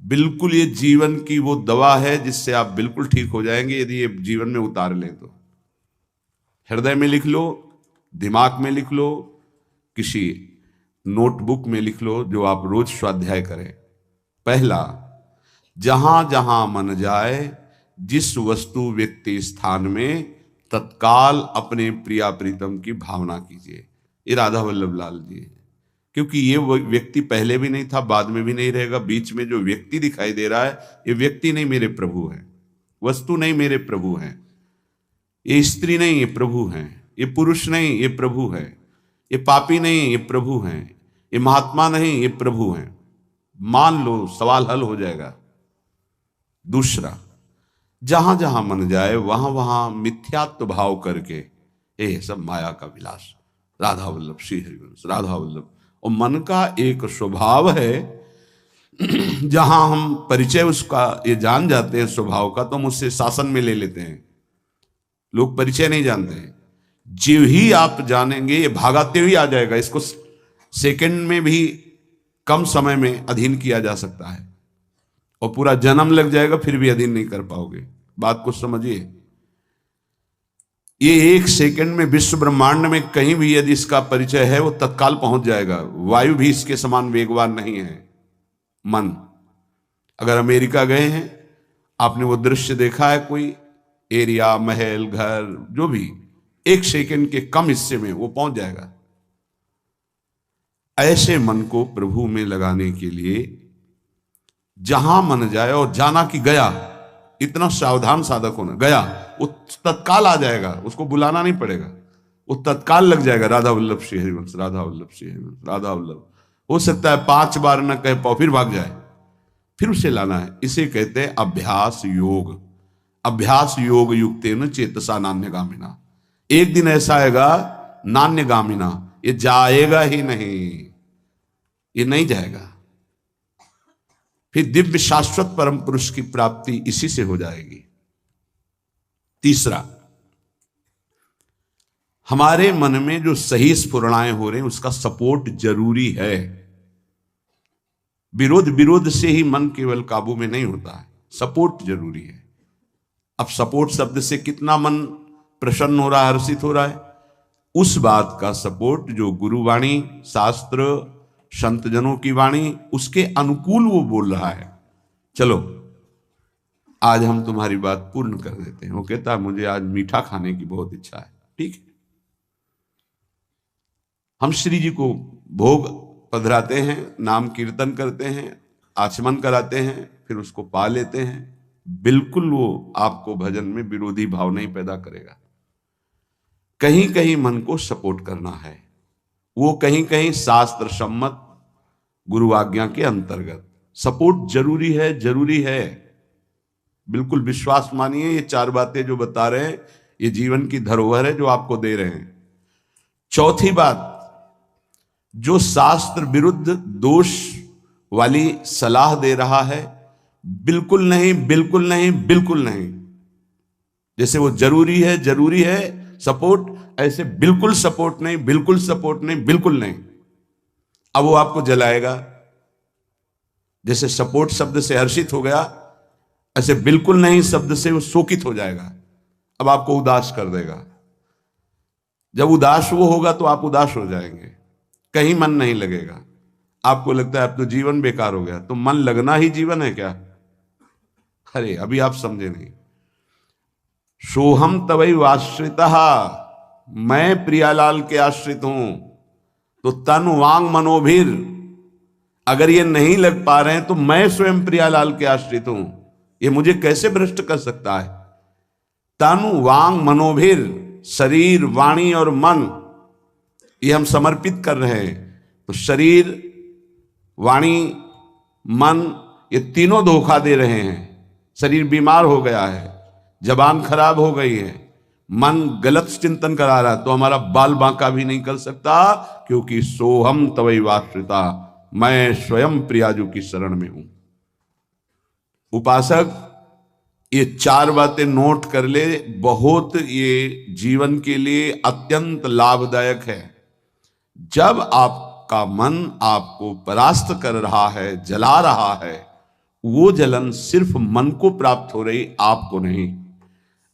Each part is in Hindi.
बिल्कुल ये जीवन की वो दवा है जिससे आप बिल्कुल ठीक हो जाएंगे यदि ये जीवन में उतार लें तो। हृदय में लिख लो, दिमाग में लिख लो, किसी नोटबुक में लिख लो, जो आप रोज स्वाध्याय करें। पहला, जहां जहां मन जाए, जिस वस्तु व्यक्ति स्थान में तत्काल अपने प्रिया प्रीतम की भावना कीजिए। ये राधा वल्लभ लाल जी है। क्योंकि ये व्यक्ति पहले भी नहीं था, बाद में भी नहीं रहेगा। बीच में जो व्यक्ति दिखाई दे रहा है, ये व्यक्ति नहीं, मेरे प्रभु है। वस्तु नहीं, मेरे प्रभु हैं। ये स्त्री नहीं, ये प्रभु हैं। ये पुरुष नहीं, ये प्रभु है। ये पापी नहीं, ये प्रभु हैं। ये महात्मा नहीं, ये प्रभु हैं। मान लो, सवाल हल हो जाएगा। दूसरा, जहां जहां मन जाए वहां वहां मिथ्यात्व भाव करके, ये सब माया का विलास। राधा वल्लभ, श्री हरिवंश, राधा वल्लभ। और मन का एक स्वभाव है, जहां हम परिचय उसका ये जान जाते हैं स्वभाव का, तो हम उससे शासन में ले लेते हैं। लोग परिचय नहीं जानते हैं। जीव ही आप जानेंगे, ये भागाते हुए आ जाएगा। इसको सेकंड में भी कम समय में अधीन किया जा सकता है, और पूरा जन्म लग जाएगा फिर भी अधीन नहीं कर पाओगे। बात को समझिए। ये एक सेकंड में विश्व ब्रह्मांड में कहीं भी यदि इसका परिचय है, वो तत्काल पहुंच जाएगा। वायु भी इसके समान वेगवान नहीं है। मन, अगर अमेरिका गए हैं, आपने वो दृश्य देखा है, कोई एरिया, महल, घर, जो भी, एक सेकंड के कम हिस्से में वो पहुंच जाएगा। ऐसे मन को प्रभु में लगाने के लिए जहां मन जाए, और जाना कि गया, इतना सावधान साधक होना। गया, वो तत्काल आ जाएगा, उसको बुलाना नहीं पड़ेगा, वो तत्काल लग जाएगा। राधा वल्लभ श्री हरिवंश, राधा वल्लभ श्री हरिवंश, राधा वल्लभ। हो सकता है 5 बार न कह पाओ, फिर भाग जाए, फिर उसे लाना है। इसे कहते हैं अभ्यास योग। अभ्यास योग युक्तेन चेतसा नान्यगामिना। एक दिन ऐसा आएगा, नान्यगामिना, ये जाएगा ही नहीं, ये नहीं जाएगा। फिर दिव्य शाश्वत परम पुरुष की प्राप्ति इसी से हो जाएगी। तीसरा, हमारे मन में जो सही स्फुरणाएं हो रहे हैं, उसका सपोर्ट जरूरी है। विरोध से ही मन केवल काबू में नहीं होता है, सपोर्ट जरूरी है। अब सपोर्ट शब्द से कितना मन प्रसन्न हो रहा है, हर्षित हो रहा है, उस बात का सपोर्ट जो गुरुवाणी, शास्त्र, संत जनों की वाणी, उसके अनुकूल वो बोल रहा है। चलो आज हम तुम्हारी बात पूर्ण कर देते हैं। वो कहता है मुझे आज मीठा खाने की बहुत इच्छा है। ठीक है, हम श्री जी को भोग पधराते हैं, नाम कीर्तन करते हैं, आचमन कराते हैं, फिर उसको पा लेते हैं। बिल्कुल वो आपको भजन में विरोधी भाव नहीं पैदा करेगा। कहीं कहीं मन को सपोर्ट करना है, वो कहीं कहीं शास्त्र सम्मत गुरु आज्ञा के अंतर्गत सपोर्ट जरूरी है, जरूरी है। बिल्कुल विश्वास मानिए, ये 4 बातें जो बता रहे हैं, ये जीवन की धरोहर है जो आपको दे रहे हैं। चौथी बात, जो शास्त्र विरुद्ध दोष वाली सलाह दे रहा है, बिल्कुल नहीं, बिल्कुल नहीं, बिल्कुल नहीं। जैसे वो जरूरी है, जरूरी है सपोर्ट, ऐसे बिल्कुल सपोर्ट नहीं, बिल्कुल सपोर्ट नहीं, बिल्कुल नहीं। अब वो आपको जलाएगा। जैसे सपोर्ट शब्द से हर्षित हो गया, ऐसे बिल्कुल नहीं शब्द से वो शोकित हो जाएगा। अब आपको उदास कर देगा। जब उदास वो होगा तो आप उदास हो जाएंगे, कहीं मन नहीं लगेगा। आपको लगता है अब तो जीवन बेकार हो गया। तो मन लगना ही जीवन है क्या? अरे अभी आप समझे नहीं। सोहम तवैव आश्रितः, मैं प्रियालाल के आश्रित हूं। तो तन वांग मनोभिर, अगर ये नहीं लग पा रहे हैं तो मैं स्वयं प्रियालाल के आश्रित हूं। ये मुझे कैसे भ्रष्ट कर सकता है? तन वांग मनोभिर, शरीर, वाणी और मन, ये हम समर्पित कर रहे हैं। तो शरीर, वाणी, मन, ये तीनों धोखा दे रहे हैं। शरीर बीमार हो गया है, जबान खराब हो गई है, मन गलत चिंतन करा रहा है, तो हमारा बाल बांका भी नहीं कर सकता, क्योंकि सोहम तवैव आश्रिता, मैं स्वयं प्रियाजू की शरण में हूं। उपासक ये 4 बातें नोट कर ले, बहुत ये जीवन के लिए अत्यंत लाभदायक है। जब आपका मन आपको परास्त कर रहा है, जला रहा है, वो जलन सिर्फ मन को प्राप्त हो रही, आपको नहीं।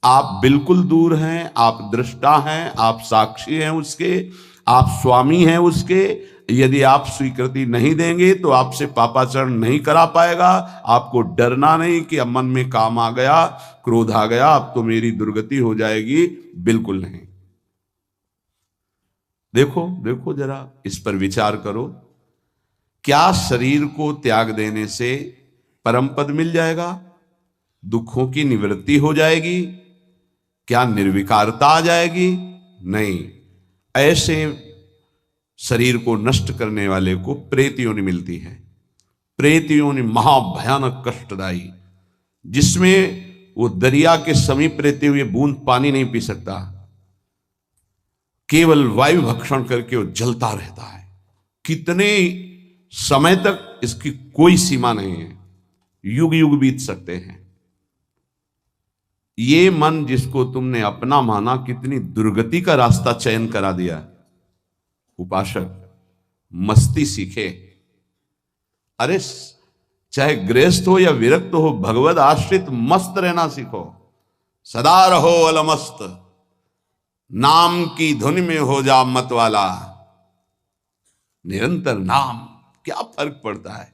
आप बिल्कुल दूर हैं, आप दृष्टा हैं, आप साक्षी हैं उसके, आप स्वामी हैं उसके। यदि आप स्वीकृति नहीं देंगे तो आपसे पापाचरण नहीं करा पाएगा। आपको डरना नहीं कि अब मन में काम आ गया, क्रोध आ गया, अब तो मेरी दुर्गति हो जाएगी, बिल्कुल नहीं। देखो देखो जरा, इस पर विचार करो। क्या शरीर को त्याग देने से परम पद मिल जाएगा? दुखों की निवृत्ति हो जाएगी? क्या निर्विकारता आ जाएगी? नहीं। ऐसे शरीर को नष्ट करने वाले को प्रेत योनि मिलती है। प्रेत योनि महाभयानक कष्टदायी, जिसमें वो दरिया के समीप रहते हुए बूंद पानी नहीं पी सकता, केवल वायु भक्षण करके वो जलता रहता है। कितने समय तक, इसकी कोई सीमा नहीं है, युग युग बीत सकते हैं। ये मन जिसको तुमने अपना माना, कितनी दुर्गति का रास्ता चयन करा दिया। उपासक मस्ती सीखे। अरे चाहे गृहस्थ हो या विरक्त हो, भगवद आश्रित मस्त रहना सीखो। सदा रहो अलमस्त, नाम की धुन में हो जा मत वाला। निरंतर नाम, क्या फर्क पड़ता है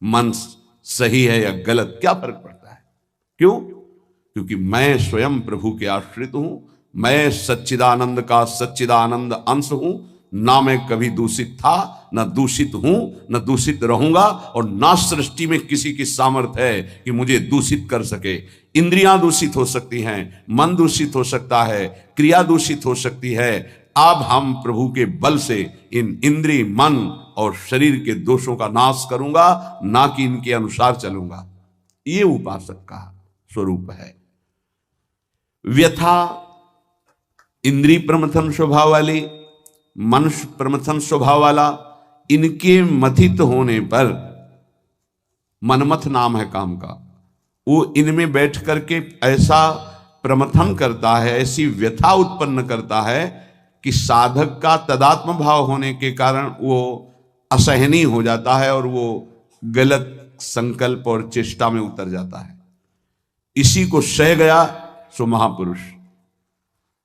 मन सही है या गलत, क्या फर्क पड़ता है? क्यों? क्योंकि मैं स्वयं प्रभु के आश्रित हूं। मैं सच्चिदानंद का सच्चिदानंद अंश हूं। ना मैं कभी दूषित था, ना दूषित हूं, ना दूषित रहूंगा, और ना सृष्टि में किसी की सामर्थ्य है कि मुझे दूषित कर सके। इंद्रियां दूषित हो सकती हैं, मन दूषित हो सकता है, क्रिया दूषित हो सकती है। अब हम प्रभु के बल से इन इंद्रिय, मन और शरीर के दोषों का नाश करूंगा, ना कि इनके अनुसार चलूंगा। ये उपासक का स्वरूप है। व्यथा इंद्रिय प्रमथन स्वभाव वाली, मनुष्य प्रमथन स्वभाव वाला, इनके मथित होने पर, मनमथ नाम है काम का, वो इनमें बैठ करके ऐसा प्रमथन करता है, ऐसी व्यथा उत्पन्न करता है कि साधक का तदात्म भाव होने के कारण वो असहनीय हो जाता है और वो गलत संकल्प और चेष्टा में उतर जाता है। इसी को सह गया सो महापुरुष।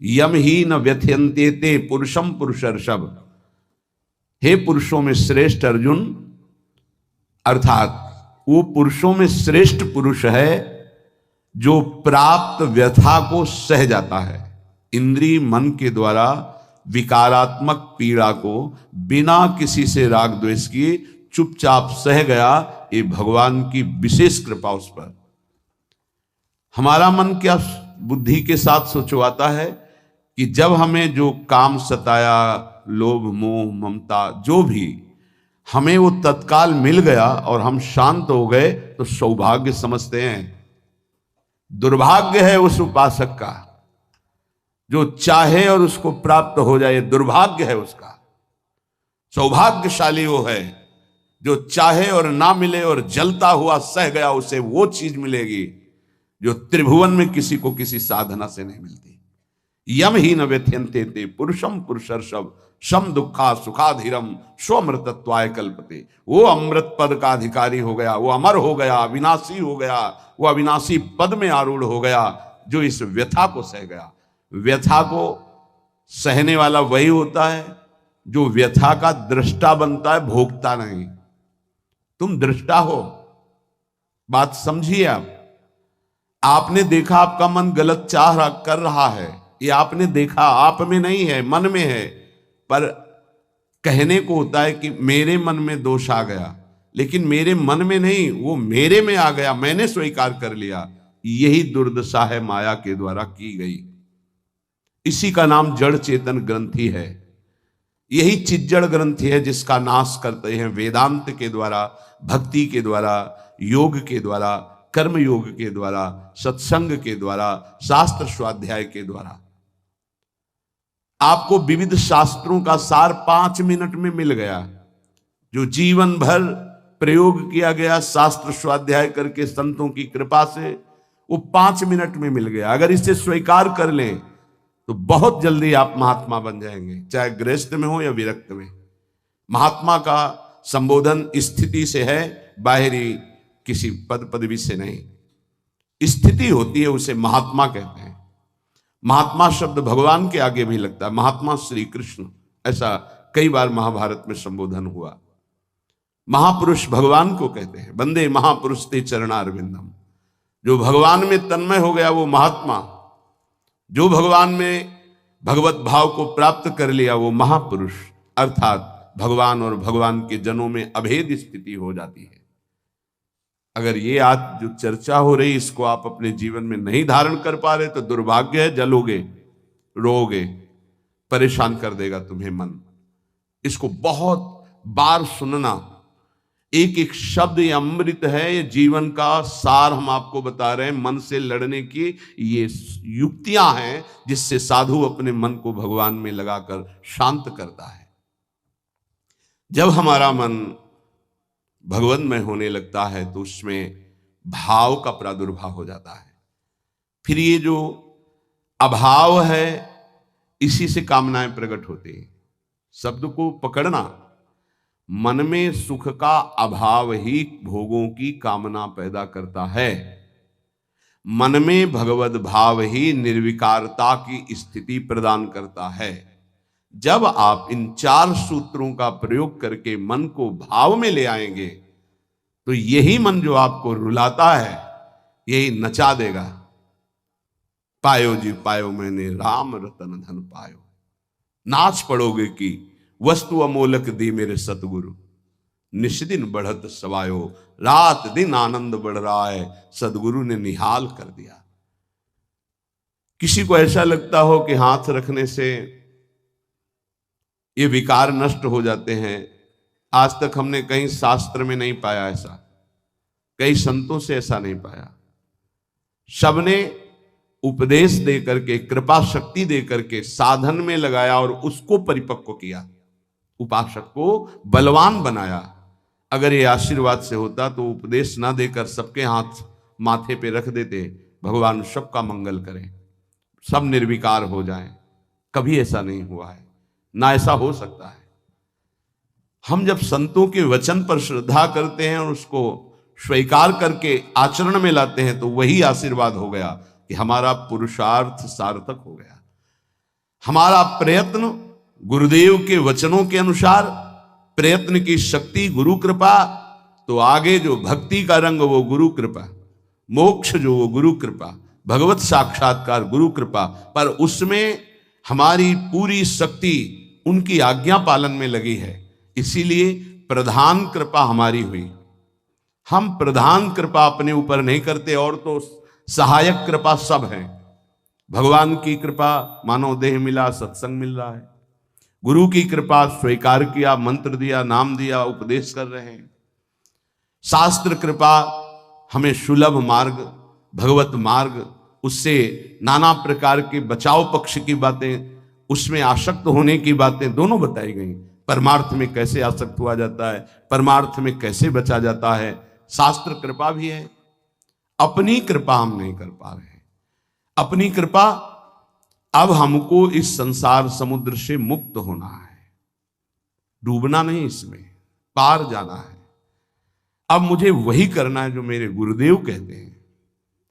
यम ही न व्यथयन्ते ते पुरुषम पुरुषर्षभ। हे पुरुषों में श्रेष्ठ अर्जुन, अर्थात वो पुरुषों में श्रेष्ठ पुरुष है जो प्राप्त व्यथा को सह जाता है। इंद्रिय मन के द्वारा विकारात्मक पीड़ा को बिना किसी से राग द्वेष किए चुपचाप सह गया, ये भगवान की विशेष कृपा उस पर। हमारा मन क्या बुद्धि के साथ सोचवाता है कि जब हमें जो काम सताया, लोभ मोह ममता जो भी, हमें वो तत्काल मिल गया और हम शांत हो गए तो सौभाग्य समझते हैं। दुर्भाग्य है उस उपासक का जो चाहे और उसको प्राप्त हो जाए, दुर्भाग्य है उसका। सौभाग्यशाली वो है जो चाहे और ना मिले और जलता हुआ सह गया, उसे वो चीज मिलेगी जो त्रिभुवन में किसी को किसी साधना से नहीं मिलती। यम ही न व्यथयन्ते ते पुरुषम पुरुषर्षभ सम दुखा सुखाधीरम स्वमृतत्वाय कल्पते। वो अमृत पद का अधिकारी हो गया, वो अमर हो गया, अविनाशी हो गया, वो अविनाशी पद में आरूढ़ हो गया जो इस व्यथा को सह गया। व्यथा को सहने वाला वही होता है जो व्यथा का दृष्टा बनता है, भोगता नहीं। तुम दृष्टा हो, बात समझिए। आपने देखा आपका मन गलत चाह कर रहा है, ये आपने देखा, आप में नहीं है, मन में है। पर कहने को होता है कि मेरे मन में दोष आ गया, लेकिन मेरे मन में नहीं, वो मेरे में आ गया, मैंने स्वीकार कर लिया। यही दुर्दशा है माया के द्वारा की गई। इसी का नाम जड़ चेतन ग्रंथि है। यही चिज्जड़ ग्रंथि है जिसका नाश करते हैं वेदांत के द्वारा, भक्ति के द्वारा, योग के द्वारा, कर्म योग के द्वारा, सत्संग के द्वारा, शास्त्र स्वाध्याय के द्वारा। आपको विविध शास्त्रों का सार 5 मिनट में मिल गया। जो जीवन भर प्रयोग किया गया शास्त्र स्वाध्याय करके संतों की कृपा से, वो 5 मिनट में मिल गया। अगर इसे स्वीकार कर लें तो बहुत जल्दी आप महात्मा बन जाएंगे, चाहे गृहस्थ में हो या विरक्त में। महात्मा का संबोधन स्थिति से है, बाहरी किसी पद पदवी से नहीं। स्थिति होती है, उसे महात्मा कहते हैं। महात्मा शब्द भगवान के आगे भी लगता है, महात्मा श्री कृष्ण, ऐसा कई बार महाभारत में संबोधन हुआ। महापुरुष भगवान को कहते हैं, वंदे महापुरुष ते चरणारविंदम। जो भगवान में तन्मय हो गया वो महात्मा, जो भगवान में भगवत भाव को प्राप्त कर लिया वो महापुरुष, अर्थात भगवान और भगवान के जनों में अभेद स्थिति हो जाती है। अगर ये आज जो चर्चा हो रही इसको आप अपने जीवन में नहीं धारण कर पा रहे तो दुर्भाग्य है, जलोगे, रोओगे, परेशान कर देगा तुम्हें मन। इसको बहुत बार सुनना, एक एक शब्द ये अमृत है, ये जीवन का सार हम आपको बता रहे हैं। मन से लड़ने की ये युक्तियां हैं जिससे साधु अपने मन को भगवान में लगाकर शांत करता है। जब हमारा मन भगवन्मय होने लगता है तो उसमें भाव का प्रादुर्भाव हो जाता है। फिर ये जो अभाव है इसी से कामनाएं प्रकट होती हैं। शब्द को पकड़ना, मन में सुख का अभाव ही भोगों की कामना पैदा करता है। मन में भगवत भाव ही निर्विकारता की स्थिति प्रदान करता है। जब आप इन 4 सूत्रों का प्रयोग करके मन को भाव में ले आएंगे तो यही मन जो आपको रुलाता है यही नचा देगा। पायो जी पायो मैंने राम रतन धन पायो, नाच पड़ोगे कि वस्तु अमोलक दी मेरे सतगुरु, निष्दिन बढ़त सवायो, रात दिन आनंद बढ़ रहा है, सदगुरु ने निहाल कर दिया। किसी को ऐसा लगता हो कि हाथ रखने से ये विकार नष्ट हो जाते हैं, आज तक हमने कहीं शास्त्र में नहीं पाया ऐसा, कई संतों से ऐसा नहीं पाया। सबने उपदेश दे करके, कृपा शक्ति दे करके साधन में लगाया और उसको परिपक्व किया, उपासक को बलवान बनाया। अगर ये आशीर्वाद से होता तो उपदेश ना देकर सबके हाथ माथे पे रख देते, भगवान सबका मंगल करें, सब निर्विकार हो जाएं। कभी ऐसा नहीं हुआ है, ना ऐसा हो सकता है। हम जब संतों के वचन पर श्रद्धा करते हैं और उसको स्वीकार करके आचरण में लाते हैं तो वही आशीर्वाद हो गया कि हमारा पुरुषार्थ सार्थक हो गया। हमारा प्रयत्न गुरुदेव के वचनों के अनुसार, प्रयत्न की शक्ति गुरु कृपा, तो आगे जो भक्ति का रंग वो गुरु कृपा, मोक्ष जो वो गुरु कृपा, भगवत साक्षात्कार गुरु कृपा, पर उसमें हमारी पूरी शक्ति उनकी आज्ञा पालन में लगी है। इसीलिए प्रधान कृपा हमारी हुई। हम प्रधान कृपा अपने ऊपर नहीं करते, और तो सहायक कृपा सब है। भगवान की कृपा मानव देह मिला, सत्संग मिल रहा है। गुरु की कृपा स्वीकार किया, मंत्र दिया, नाम दिया, उपदेश कर रहे हैं। शास्त्र कृपा हमें सुलभ मार्ग, भगवत मार्ग, उससे नाना प्रकार के बचाव पक्ष की बातें, उसमें आसक्त होने की बातें दोनों बताई गई। परमार्थ में कैसे आसक्त हुआ जाता है, परमार्थ में कैसे बचा जाता है, शास्त्र कृपा भी है। अपनी कृपा हम नहीं कर पा रहे हैं। अपनी कृपा, अब हमको इस संसार समुद्र से मुक्त होना है, डूबना नहीं, इसमें पार जाना है। अब मुझे वही करना है जो मेरे गुरुदेव कहते हैं,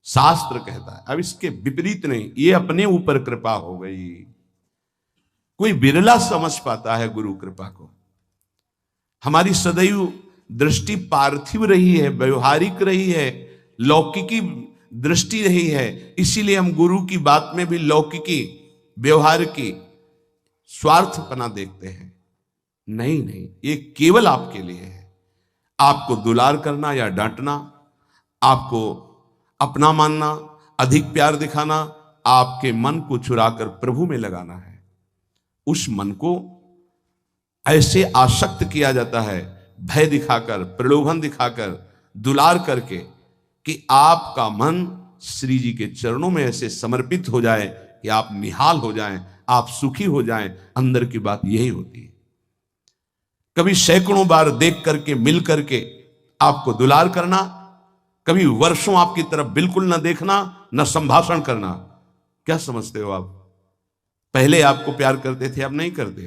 शास्त्र कहता है। अब इसके विपरीत नहीं, ये अपने ऊपर कृपा हो गई। कोई बिरला समझ पाता है गुरु कृपा को। हमारी सदैव दृष्टि पार्थिव रही है, व्यवहारिक रही है, लौकिकी दृष्टि रही है। इसीलिए हम गुरु की बात में भी लौकिकी, व्यवहार की, स्वार्थपना देखते हैं। नहीं नहीं, ये केवल आपके लिए है। आपको दुलार करना या डांटना, आपको अपना मानना, अधिक प्यार दिखाना, आपके मन को चुराकर प्रभु में लगाना है। उस मन को ऐसे आसक्त किया जाता है, भय दिखाकर, प्रलोभन दिखाकर, दुलार करके, कि आपका मन श्री जी के चरणों में ऐसे समर्पित हो जाए कि आप निहाल हो जाएं, आप सुखी हो जाएं। अंदर की बात यही होती है। कभी सैकड़ों बार देख करके, मिल करके आपको दुलार करना, कभी वर्षों आपकी तरफ बिल्कुल न देखना, न संभाषण करना। क्या समझते हो आप? पहले आपको प्यार करते थे, अब नहीं करते।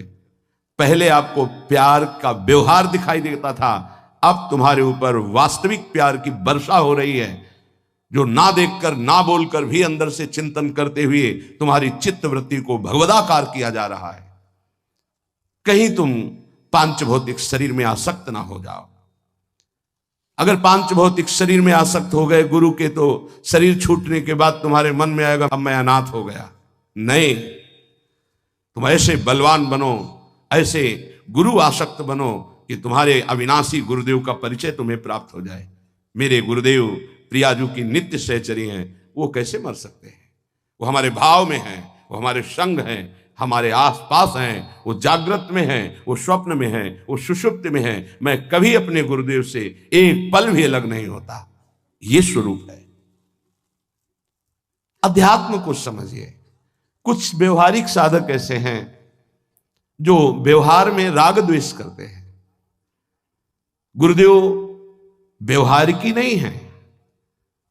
पहले आपको प्यार का व्यवहार दिखाई देता था, अब तुम्हारे ऊपर वास्तविक प्यार की वर्षा हो रही है, जो ना देखकर ना बोलकर भी अंदर से चिंतन करते हुए तुम्हारी चित्त वृत्ति को भगवदाकार किया जा रहा है। कहीं तुम पांच भौतिक शरीर में आसक्त ना हो जाओ। अगर पांच भौतिक शरीर में आसक्त हो गए गुरु के, तो शरीर छूटने के बाद तुम्हारे मन में आएगा अब मैं अनाथ हो गया। नहीं, तुम ऐसे बलवान बनो, ऐसे गुरु आसक्त बनो कि तुम्हारे अविनाशी गुरुदेव का परिचय तुम्हें प्राप्त हो जाए। मेरे गुरुदेव प्रियाजू की नित्य सहचरी हैं, वो कैसे मर सकते हैं? वो हमारे भाव में हैं, वो हमारे संग हैं, हमारे आसपास हैं, वो जागृत में हैं, वो स्वप्न में हैं, वो सुषुप्त में हैं। मैं कभी अपने गुरुदेव से एक पल भी अलग नहीं होता। ये स्वरूप है। अध्यात्म को समझिए। कुछ व्यवहारिक साधक ऐसे हैं जो व्यवहार में राग द्वेष करते हैं। गुरुदेव व्यवहार की नहीं है,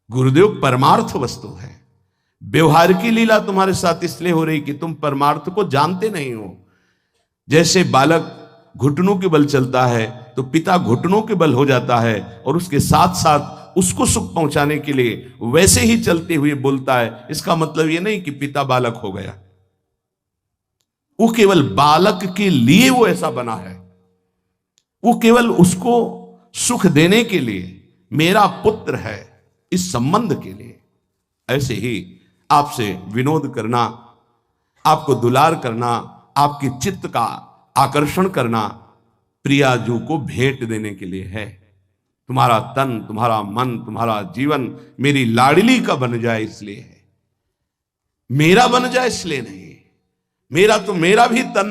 गुरुदेव परमार्थ वस्तु है। व्यवहार की लीला तुम्हारे साथ इसलिए हो रही कि तुम परमार्थ को जानते नहीं हो। जैसे बालक घुटनों के बल चलता है तो पिता घुटनों के बल हो जाता है और उसके साथ साथ उसको सुख पहुंचाने के लिए वैसे ही चलते हुए बोलता है। इसका मतलब यह नहीं कि पिता बालक हो गया, वो केवल बालक के लिए वो ऐसा बना है। वो केवल उसको सुख देने के लिए, मेरा पुत्र है इस संबंध के लिए। ऐसे ही आपसे विनोद करना, आपको दुलार करना, आपके चित्त का आकर्षण करना प्रियाजू को भेंट देने के लिए है। तुम्हारा तन, तुम्हारा मन, तुम्हारा जीवन मेरी लाडली का बन जाए इसलिए है, मेरा बन जाए इसलिए नहीं। मेरा भी तन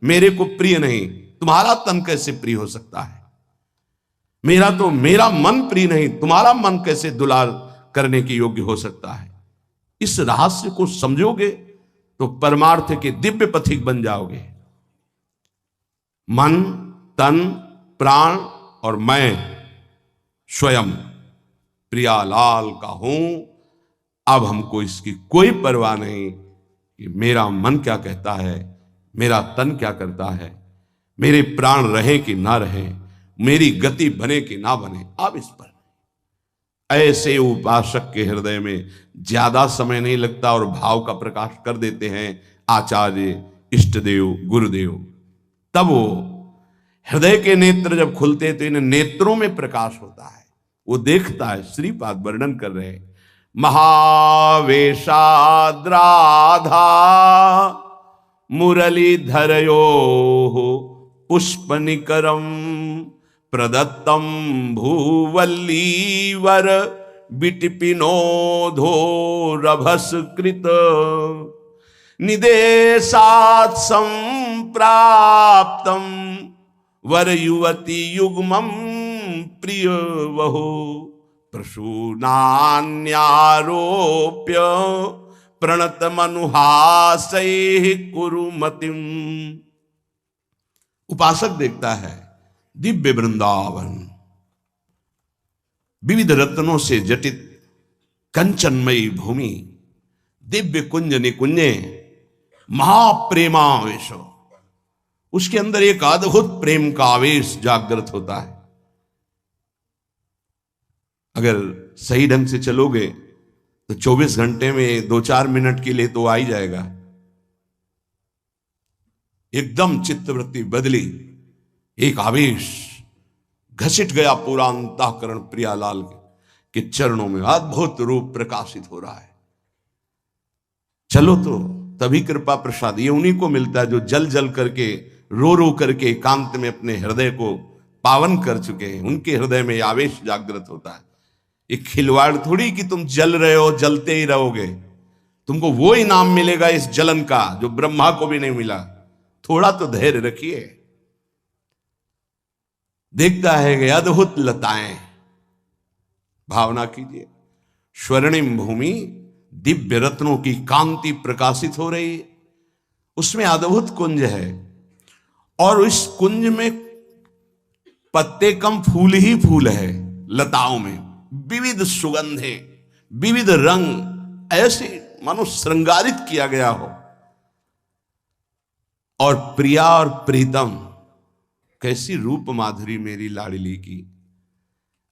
मेरे को प्रिय नहीं, तुम्हारा तन कैसे प्रिय हो सकता है? मेरा मन प्रिय नहीं, तुम्हारा मन कैसे दुलार करने के योग्य हो सकता है? इस रहस्य को समझोगे तो परमार्थ के दिव्य पथिक बन जाओगे। मन, तन, प्राण और मैं स्वयं प्रियालाल का हूं। अब हमको इसकी कोई परवाह नहीं कि मेरा मन क्या कहता है, मेरा तन क्या करता है, मेरे प्राण रहे कि ना रहे, मेरी गति बने कि ना बने। अब इस पर ऐसे उपासक के हृदय में ज्यादा समय नहीं लगता और भाव का प्रकाश कर देते हैं आचार्य, इष्टदेव, गुरुदेव। तब वो हृदय के नेत्र जब खुलते तो इन नेत्रों में प्रकाश होता है। वो देखता है, श्रीपाद वर्णन कर रहे हैं, महावेशाद्राधा मुरलीधरयो पुष्पनिकरम प्रदत्तम भूवल्लीवर विटिपिनोधो रभसकृत निदेशात् संप्राप्तम वर युवती युग्मम प्रिय वहो प्रसूनान्यारोप्य प्रणत मनुहासैः कुरुमतिम। उपासक देखता है दिव्य वृंदावन, विविध रत्नों से जटित कंचनमयी भूमि, दिव्य कुंज निकुंजे, महाप्रेमावेश। उसके अंदर एक अद्भुत प्रेम का आवेश जागृत होता है। अगर सही ढंग से चलोगे तो 24 घंटे में 2-4 मिनट के लिए तो आ ही जाएगा। एकदम चित्तवृत्ति बदली, एक आवेश घसीट गया पूरा अंतःकरण प्रियालाल के चरणों में, अद्भुत रूप प्रकाशित हो रहा है। चलो तो तभी कृपा प्रसाद ये उन्हीं को मिलता है जो जल जल करके, रो रो करके एकांत में अपने हृदय को पावन कर चुके हैं। उनके हृदय में आवेश जागृत होता है। एक खिलवाड़ थोड़ी कि तुम जल रहे हो, जलते ही रहोगे। तुमको वो इनाम मिलेगा इस जलन का जो ब्रह्मा को भी नहीं मिला। थोड़ा तो धैर्य रखिए। देखता है कि अद्भुत लताएं, भावना कीजिए, स्वर्णिम भूमि, दिव्य रत्नों की कांति प्रकाशित हो रही है। उसमें अद्भुत कुंज है और इस कुंज में पत्ते कम, फूल ही फूल है। लताओं में विविध सुगंधें, विविध रंग, ऐसे मानो श्रृंगारित किया गया हो। और प्रिया और प्रीतम, कैसी रूप माधुरी मेरी लाडली की।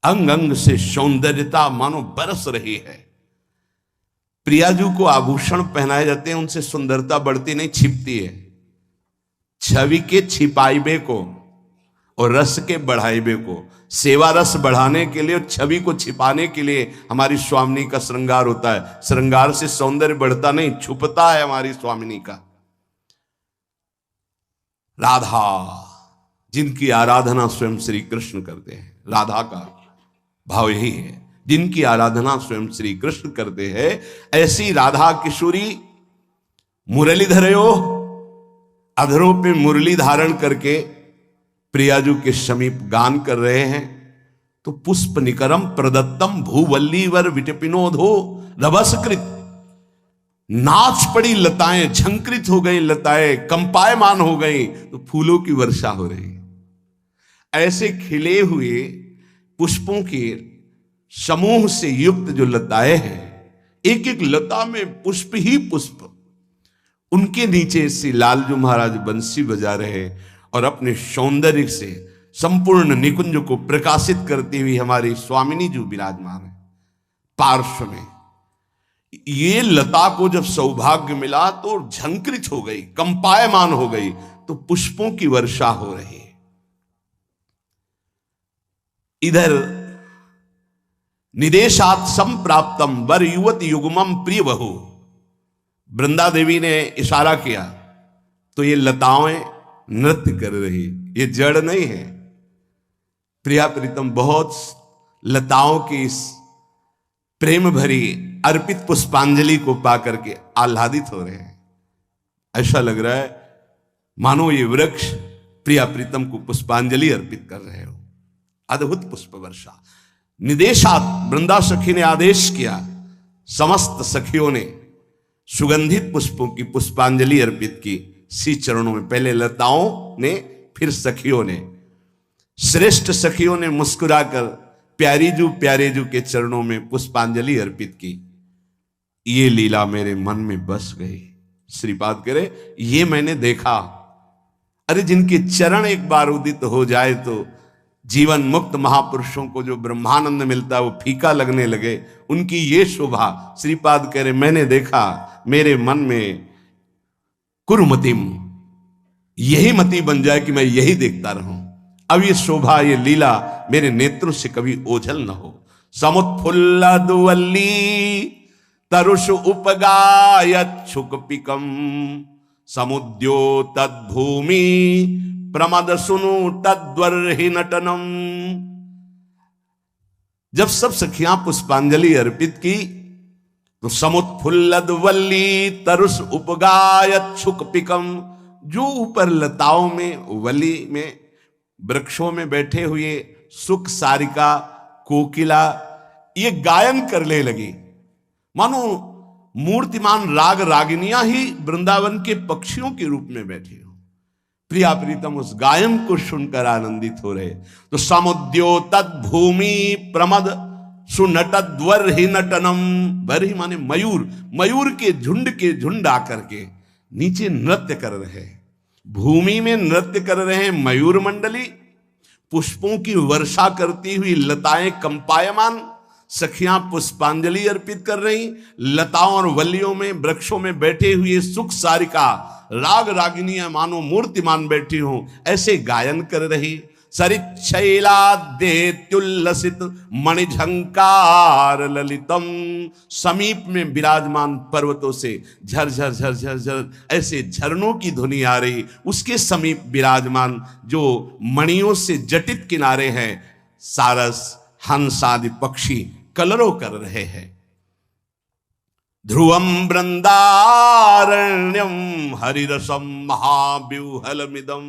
अंग अंग से सौंदर्यता मानो बरस रही है। प्रियाजू को आभूषण पहनाए जाते हैं, उनसे सुंदरता बढ़ती नहीं, छिपती है। छवि के छिपाइबे को और रस के बढ़ाइबे को, सेवा रस बढ़ाने के लिए और छवि को छिपाने के लिए हमारी स्वामिनी का श्रृंगार होता है। श्रृंगार से सौंदर्य बढ़ता नहीं, छुपता है हमारी स्वामिनी का। राधा, जिनकी आराधना स्वयं श्री कृष्ण करते हैं, राधा का भाव यही है, जिनकी आराधना स्वयं श्री कृष्ण करते हैं, ऐसी राधा किशोरी मुरलीधरयो, अधरों पे मुरली धारण करके प्रियाजू के समीप गान कर रहे हैं। तो पुष्प निकरम प्रदत्तम भूवल्लीवर विटपिनोधो रभसकृत, नाच पड़ी लताएं, झंकृत हो गई लताएं, कंपायमान हो गई, तो फूलों की वर्षा हो रही। ऐसे खिले हुए पुष्पों के समूह से युक्त जो लताएं हैं, एक एक लता में पुष्प ही पुष्प, उनके नीचे श्री लालजू महाराज बंसी बजा रहे और अपने सौंदर्य से संपूर्ण निकुंज को प्रकाशित करती हुई हमारी स्वामिनी जो विराजमान है पार्श्व में। ये लता को जब सौभाग्य मिला तो झंकृत हो गई, कंपायमान हो गई, तो पुष्पों की वर्षा हो रही है। इधर निदेशात संप्राप्तम वर युवत युगमम प्रिय बहु, वृंदा देवी ने इशारा किया तो ये लताएं नृत्य कर रही, ये जड़ नहीं है। प्रिया प्रीतम बहुत लताओं की इस प्रेम भरी अर्पित पुष्पांजलि को पाकर के आह्लादित हो रहे हैं। ऐसा लग रहा है मानो ये वृक्ष प्रिया प्रीतम को पुष्पांजलि अर्पित कर रहे हो। अद्भुत पुष्प वर्षा। निदेशात, वृंदा सखी ने आदेश किया, समस्त सखियों ने सुगंधित पुष्पों की पुष्पांजलि अर्पित की श्री चरणों में। पहले लताओं ने, फिर सखियों ने। श्रेष्ठ सखियों ने मुस्कुराकर प्यारेजू के चरणों में पुष्पांजलि अर्पित की। ये लीला मेरे मन में बस गई। श्रीपाद करे, ये मैंने देखा। अरे जिनके चरण एक बार उदित हो जाए तो जीवन मुक्त महापुरुषों को जो ब्रह्मानंद मिलता है वो फीका लगने लगे, उनकी ये शोभा। श्रीपाद कह रहे, मैंने देखा, मेरे मन में कुरुमतिम, यही मति बन जाए कि मैं यही देखता रहूं। अब ये शोभा, ये लीला मेरे नेत्रों से कभी ओझल न हो। समुत्फुल्लदुवल्ली तरुष उपगायच्छुक पिकम समुद्यो तद्भूमि प्रमद सुनु तद्वर्हि नटनम। जब सब सखियां पुष्पांजलि अर्पित की तो समुत्फुल्लदवल्ली तरुष उपगायच्छुक पिकम, जो ऊपर लताओं में, वली में, वृक्षों में बैठे हुए सुख सारिका, कोकिला ये गायन करने लगी, मानो मूर्तिमान राग रागिनियां ही वृंदावन के पक्षियों के रूप में बैठी हो। प्रिया प्रीतम उस गायन को सुनकर आनंदित हो रहे। तो समुद्यो तद्भूमि प्रमद सुनटद्वर्हि नटनम, वर्हि माने मयूर, मयूर के झुंड आकर के नीचे नृत्य कर रहे, भूमि में नृत्य कर रहे हैं मयूर मंडली। पुष्पों की वर्षा करती हुई लताएं कंपायमान, सखियां पुष्पांजलि अर्पित कर रही। लताओं और वल्लियों में, वृक्षों में बैठे हुए सुख सारिका, राग रागिनियां मानो मूर्तिमान बैठी हूं, ऐसे गायन कर रही। सरिच्छैलाद्यत्युल्लसित मणिझंकार ललितम, समीप में विराजमान पर्वतों से झरझर झरझर झर ऐसे झरनों की ध्वनि आ रही। उसके समीप विराजमान जो मणियों से जटित किनारे हैं, सारस हंस आदि पक्षी कलरव कर रहे हैं। ध्रुवम वृंदारण्यम हरिरसम महाव्यूहलमिदम।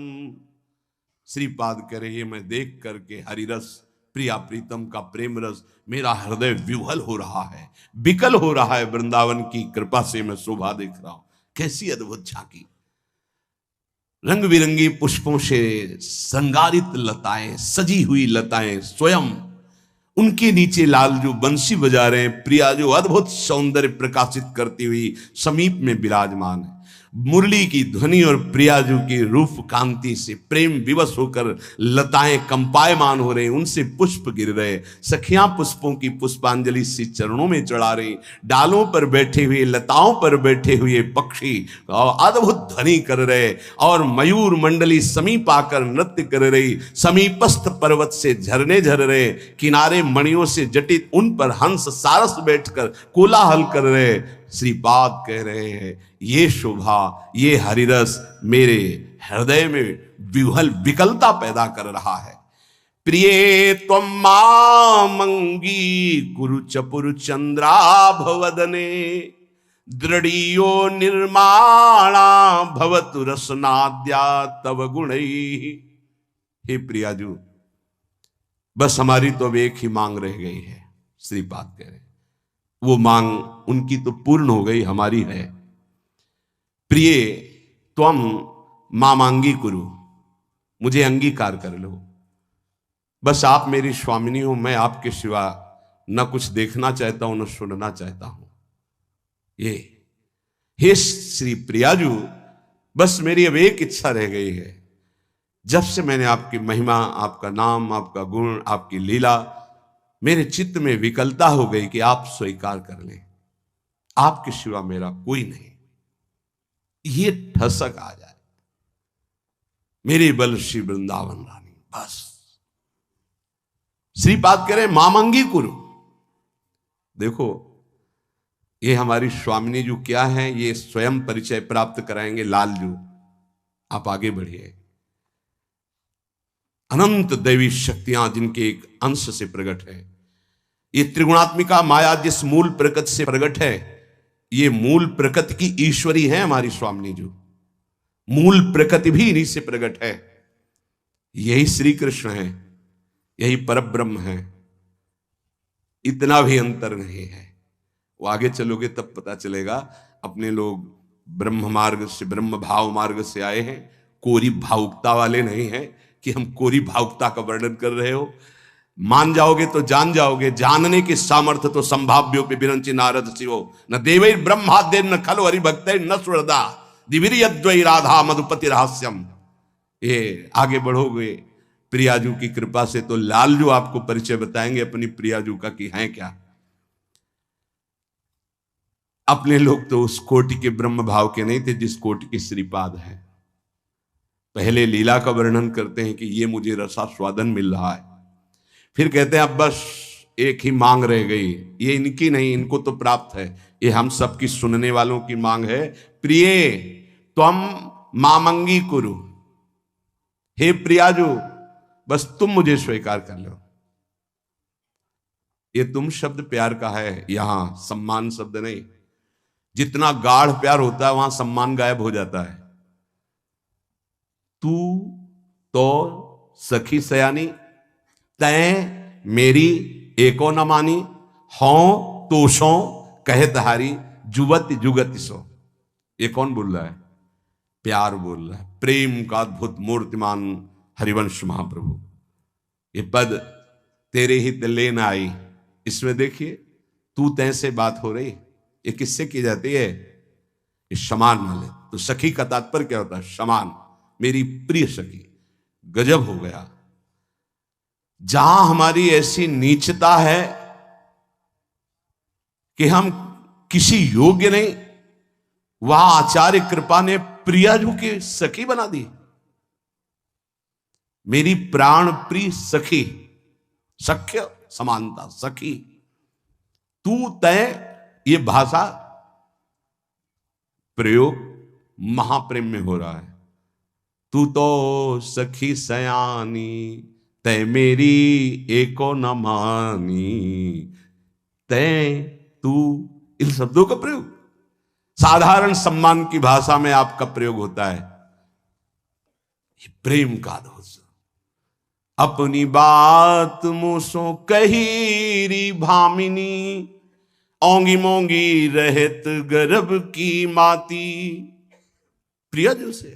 श्रीपाद कह रहे, मैं देख करके हरिरस, प्रिया प्रीतम का प्रेम रस, मेरा हृदय व्यूहल हो रहा है, विकल हो रहा है। वृंदावन की कृपा से मैं शोभा देख रहा हूं। कैसी अद्भुत झांकी, रंग बिरंगी पुष्पों से श्रृंगारित लताएं, सजी हुई लताएं, स्वयं उनके नीचे लाल जो बंसी बजा रहे हैं, प्रिया जो अद्भुत सौंदर्य प्रकाशित करती हुई समीप में विराजमान है। मुरली की ध्वनि और प्रियाजू की रूप कांति से प्रेम विवश होकर लताएं कंपायमान हो रही, उनसे पुष्प गिर रहे, सखियां पुष्पों की पुष्पांजलि से चरणों में चढ़ा रही, डालों पर बैठे हुए, लताओं पर बैठे हुए पक्षी अद्भुत ध्वनि कर रहे, और मयूर मंडली समीप आकर नृत्य कर रही, समीपस्थ पर्वत से झरने झर रहे, किनारे मणियों से जटित उन पर हंस सारस बैठकर कोलाहल कर रहे। श्रीपाद कह रहे हैं ये शोभा, ये हरिरस मेरे हृदय में विह्वल विकलता पैदा कर रहा है। प्रिये त्वं मामंगी कुरु चपुर चंद्राभवदने, दृढ़ियो निर्माणा भवतु रसनाद्या तव गुणैः। हे प्रियाजू, बस हमारी तो अब एक ही मांग रह गई है। श्रीपाद कह रहे वो मांग उनकी तो पूर्ण हो गई, हमारी है। प्रिय त्वम मामांगी कुरु, मुझे अंगीकार कर लो। बस आप मेरी स्वामिनी हो, मैं आपके सिवा न कुछ देखना चाहता हूं न सुनना चाहता हूं। ये हे श्री प्रियाजू, बस मेरी अब एक इच्छा रह गई है। जब से मैंने आपकी महिमा, आपका नाम, आपका गुण, आपकी लीला, मेरे चित्त में विकलता हो गई कि आप स्वीकार कर लें, आपके सिवा मेरा कोई नहीं। ये ठसक आ जाए मेरी बल श्री वृंदावन रानी, बस। श्रीपाद कह रहे मामंगी कुरु। देखो ये हमारी स्वामिनी जो क्या है, ये स्वयं परिचय प्राप्त कराएंगे। लालजू आप आगे बढ़िए। अनंत दैवी शक्तियां जिनके एक अंश से प्रकट है, ये त्रिगुणात्मिका माया जिस मूल प्रकृति से प्रकट है, ये मूल प्रकृति की ईश्वरी है हमारी स्वामिनी जो। मूल प्रकृति भी इन्हीं से प्रकट है। यही श्री कृष्ण है, यही परब्रह्म है, इतना भी अंतर नहीं है। वो आगे चलोगे तब पता चलेगा। अपने लोग ब्रह्म मार्ग से, ब्रह्म भाव मार्ग से आए हैं, कोरी भावुकता वाले नहीं हैं कि हम कोरी भावुकता का वर्णन कर रहे हो। मान जाओगे तो जान जाओगे। जानने की सामर्थ्य तो संभाव्यो पे बिरंची नारद शिवो, न देवै ब्रह्माद्य न खलो हरिभक्त न सुरदा दिव्यद्वै राधा मधुपति रहस्यम। ये आगे बढ़ोगे प्रियाजू की कृपा से तो लालजू आपको परिचय बताएंगे अपनी प्रियाजू का कि हैं क्या। अपने लोग तो उस कोटि के ब्रह्म भाव के नहीं थे जिस कोटि के श्रीपाद है। पहले लीला का वर्णन करते हैं कि ये मुझे रसास्वादन मिल रहा है, फिर कहते हैं अब बस एक ही मांग रह गई। ये इनकी नहीं, इनको तो प्राप्त है, ये हम सबकी सुनने वालों की मांग है। प्रिय त्वम मामंगी कुरु, हे प्रियाजू बस तुम मुझे स्वीकार कर लो। ये तुम शब्द प्यार का है, यहां सम्मान शब्द नहीं। जितना गाढ़ प्यार होता है वहां सम्मान गायब हो जाता है। तू तो सखी सयानी, तै मेरी एको न मानी, हों तोषों कहे तहारी जुगत जुगत सो। ये कौन बोल रहा है? प्यार बोल रहा है, प्रेम का अद्भुत मूर्तिमान हरिवंश महाप्रभु। ये पद तेरे हित लेना आई, इसमें देखिए तू तै से बात हो रही। ये किससे की जाती है? ये समान वाले। तो सखी का तात्पर्य क्या होता है? समान, मेरी प्रिय सखी। गजब हो गया। जहां हमारी ऐसी नीचता है कि हम किसी योग्य नहीं, वहां आचार्य कृपा ने प्रियाजू की सखी बना दी। मेरी प्राण प्रिय सखी, सख्य समानता, सखी। तू तय, ये भाषा प्रयोग महाप्रेम में हो रहा है। तू तो सखी सयानी, तय मेरी एको न मानी। तय, तू, इन शब्दों का प्रयोग साधारण सम्मान की भाषा में आपका प्रयोग होता है। ये प्रेम का अद्भुत। अपनी बात मुसो कही री भामिनी, ओंगी मोंगी रहत गर्भ की माती। प्रियजू से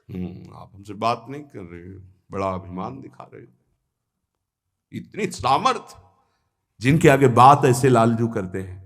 आप हमसे बात नहीं कर रहे हो, बड़ा अभिमान दिखा रहे हो। इतनी सामर्थ जिनके आगे बात ऐसे लालजू करते हैं।